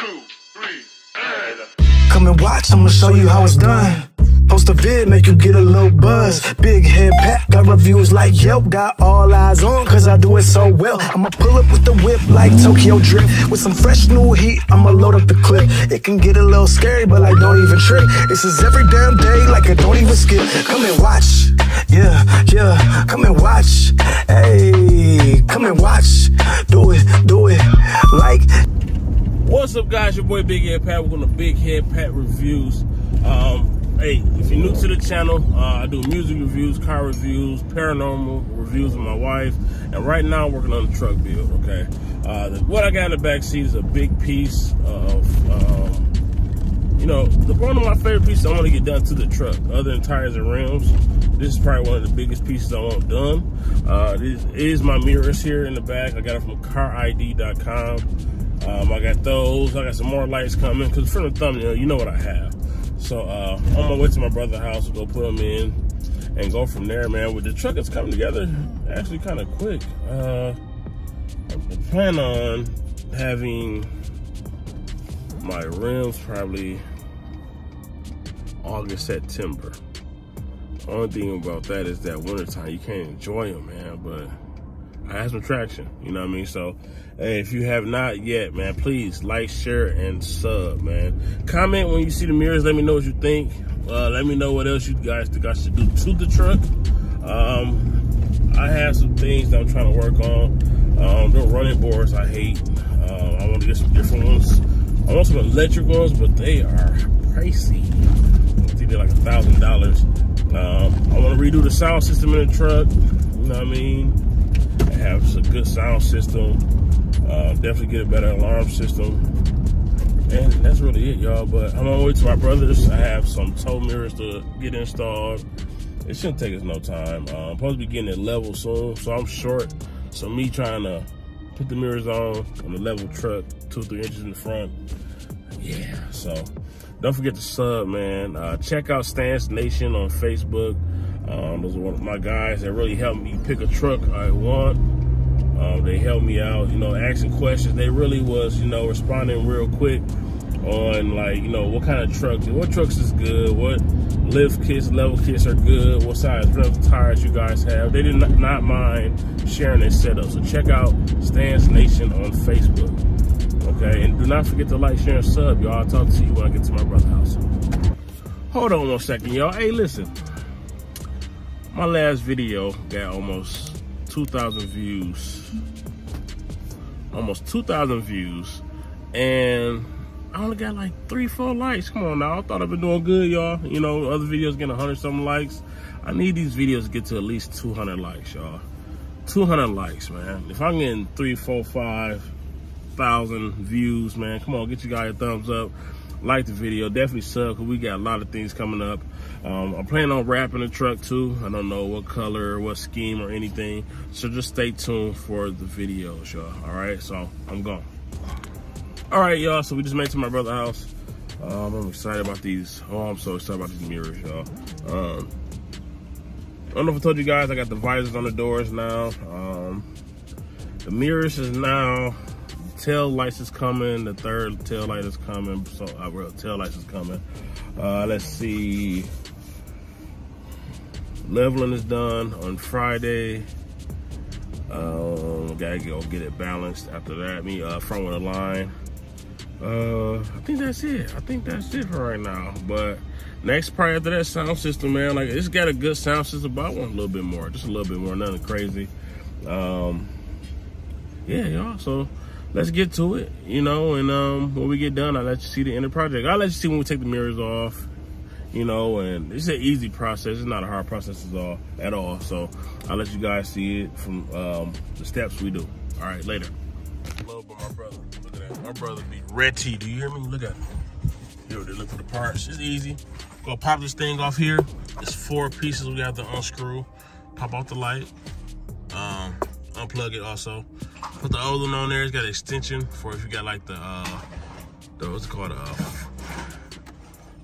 2, 3, and... Come and watch, I'ma show you how it's done. Post a vid, make you get a little buzz. Big head pack, got reviews like Yelp. Got all eyes on, cause I do it so well. I'ma pull up with the whip like Tokyo Drift. With some fresh new heat, I'ma load up the clip. It can get a little scary, but like don't even trip. This is every damn day, like it don't even skip. Come and watch, yeah, yeah. Come and watch, hey. Come and watch, do it, like. What's up, guys? Your boy Big Head Pat. We're going to Big Head Pat Reviews. Hey, if you're new to the channel, I do music reviews, car reviews, paranormal reviews with my wife, and right now I'm working on the truck build, okay? What I got in the back seat is a big piece of, you know, one of my favorite pieces I want to get done to the truck, other than tires and rims. This is probably one of the biggest pieces I want done. This is my mirrors here in the back. I got it from carid.com. I got those. I got some more lights coming, because from the thumbnail, you know what I have. So on my way to my brother's house, we'll go put them in and go from there, man. With the truck, it's coming together actually kind of quick. I plan on having my rims probably August, September. The only thing about that is that wintertime, you can't enjoy them, man, but I have some traction, you know what I mean? So, hey, if you have not yet, man, please like, share, and sub, man. Comment when you see the mirrors. Let me know what you think. Let me know what else you guys think I should do to the truck. I have some things that I'm trying to work on. The running boards I hate. I want to get some different ones. I want some electric ones, but they are pricey. I think they're like $1,000. I want to redo the sound system in the truck. You know what I mean? Have a good sound system, definitely get a better alarm system, and that's really it, y'all. But I'm on my way to my brother's. I have some tow mirrors to get installed. It shouldn't take us no time. I'm supposed to be getting it level soon, so I'm short. So me trying to put the mirrors on the level truck, 2 or 3 inches in the front. Yeah, so don't forget to sub, man. Check out Stance Nation on Facebook. Those are one of my guys that really helped me pick a truck I want. They helped me out, you know, asking questions. They really was, you know, responding real quick on, like, you know, what kind of trucks, what trucks is good, what lift kits, level kits are good, what size rims, tires you guys have. They did not mind sharing their setup. So check out Stance Nation on Facebook, okay? And do not forget to like, share, and sub, y'all. I'll talk to you when I get to my brother's house. Hold on 1 second, y'all. Hey, listen. My last video got almost 2,000 views. Almost 2,000 views. And I only got like 3-4 likes. Come on now. I thought I've been doing good, y'all. You know, other videos getting 100-something likes. I need these videos to get to at least 200 likes, y'all. 200 likes, man. If I'm getting 3, 4, 5,000 views, man, come on, get you guys a thumbs up. Like the video, definitely sub, because we got a lot of things coming up. I'm planning on wrapping the truck too. I don't know what color, what scheme, or anything. So just stay tuned for the videos, y'all. All right, so I'm gone. All right, y'all, so we just made it to my brother's house. I'm excited about these. Oh, I'm so excited about these mirrors, y'all. I don't know if I told you guys, I got the visors on the doors now. The mirrors is now, tail lights is coming. The third tail light is coming. So tail lights is coming. Let's see. Leveling is done on Friday. Gotta go get it balanced after that. Front with a line. I think that's it. I think that's it for right now. But next part after that, sound system, man. Like, it's got a good sound system, but I want a little bit more. Just a little bit more, nothing crazy. Yeah, y'all. So let's get to it, you know, and when we get done, I'll let you see the end project. I'll let you see when we take the mirrors off, you know, and it's an easy process. It's not a hard process at all. So I'll let you guys see it from the steps we do. All right, later. Love by my brother. Look at that. My brother be ready. Do you hear me? Look at him. Here, they look for the parts. It's easy. Go pop this thing off here. It's 4 pieces we have to unscrew. Pop off the light. Unplug it also. Put the old one on there. It's got an extension for if you got like the what's it called,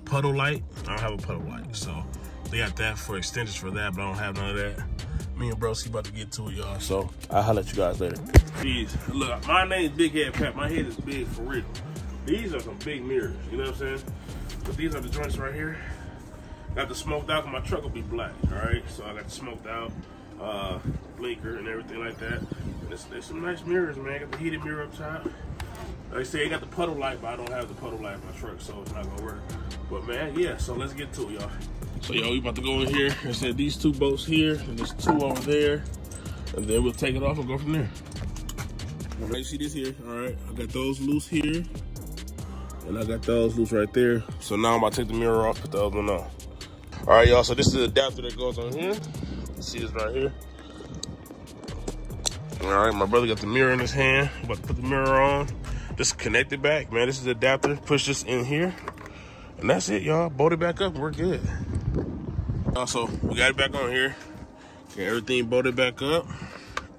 puddle light. I don't have a puddle light, so they got that for extensions for that, but I don't have none of that. Me and Broski about to get to it, y'all. So I'll holler at you guys later. Jeez, look, my name is Big Head Pat. My head is big for real. These are some big mirrors, you know what I'm saying? But these are the joints right here. Got the smoked out, cause my truck will be black, all right? So I got the smoked out, blinker and everything like that. And there's some nice mirrors, man. Got the heated mirror up top. Like I say, I got the puddle light, but I don't have the puddle light in my truck, so it's not gonna work. But man, yeah, so let's get to it, y'all. So y'all, we about to go in here. I said these 2 bolts here, and there's 2 over there. And then we'll take it off and go from there. All right, you see this here, all right? I got those loose here. And I got those loose right there. So now I'm about to take the mirror off, put the other one on. All right, y'all, so this is the adapter that goes on here. You see this right here. All right, my brother got the mirror in his hand. About to put the mirror on. Just connect it back, man. This is the adapter. Push this in here. And that's it, y'all. Bolt it back up, we're good. Also, we got it back on here. Got everything bolted back up.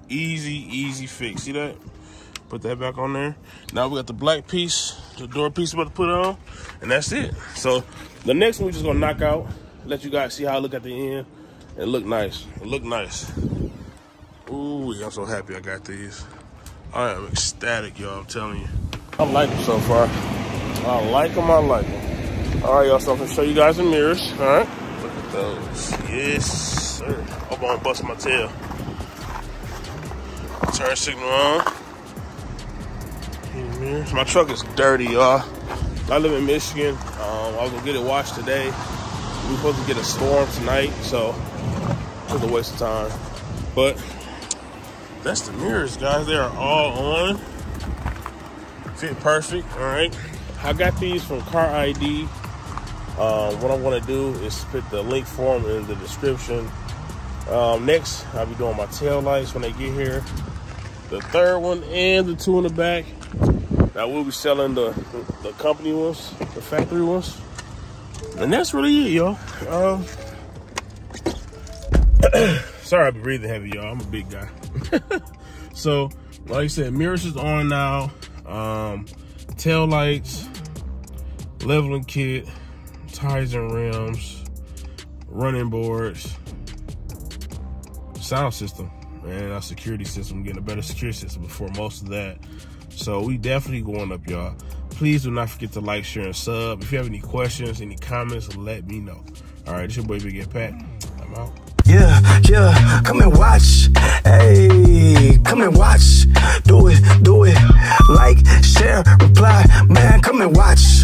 Easy fix. See that? Put that back on there. Now we got the black piece, the door piece we're about to put on, and that's it. So the next one we're just gonna knock out, let you guys see how I look at the end. It look nice. It look nice. Ooh, I'm so happy I got these. I am ecstatic, y'all, I'm telling you. I like them so far. I like them. All right, y'all, so I'm gonna show you guys the mirrors, all right? Look at those. Yes, sir. Hope I don't bust my tail. Turn signal on. My truck is dirty, y'all. I live in Michigan. I was gonna get it washed today. We were supposed to get a storm tonight, so it was a waste of time. But that's the mirrors, guys. They are all on. Fit perfect, all right? I got these from Car ID. What I'm gonna do is put the link for them in the description. Next, I'll be doing my tail lights when they get here. The 3rd one and the 2 in the back. Now we'll be selling the company ones, the factory ones. And that's really it, y'all. Sorry I've been breathing heavy, y'all. I'm a big guy. So, like I said, mirrors is on now. Tail lights, leveling kit, tires and rims, running boards, sound system, and our security system. Getting a better security system before most of that. So we definitely going up, y'all. Please do not forget to like, share, and sub. If you have any questions, any comments, let me know. All right, it's your boy Big Ed Pat. I'm out. Yeah, come and watch. Hey, come and watch. Do it. Like, share, reply. Man, come and watch.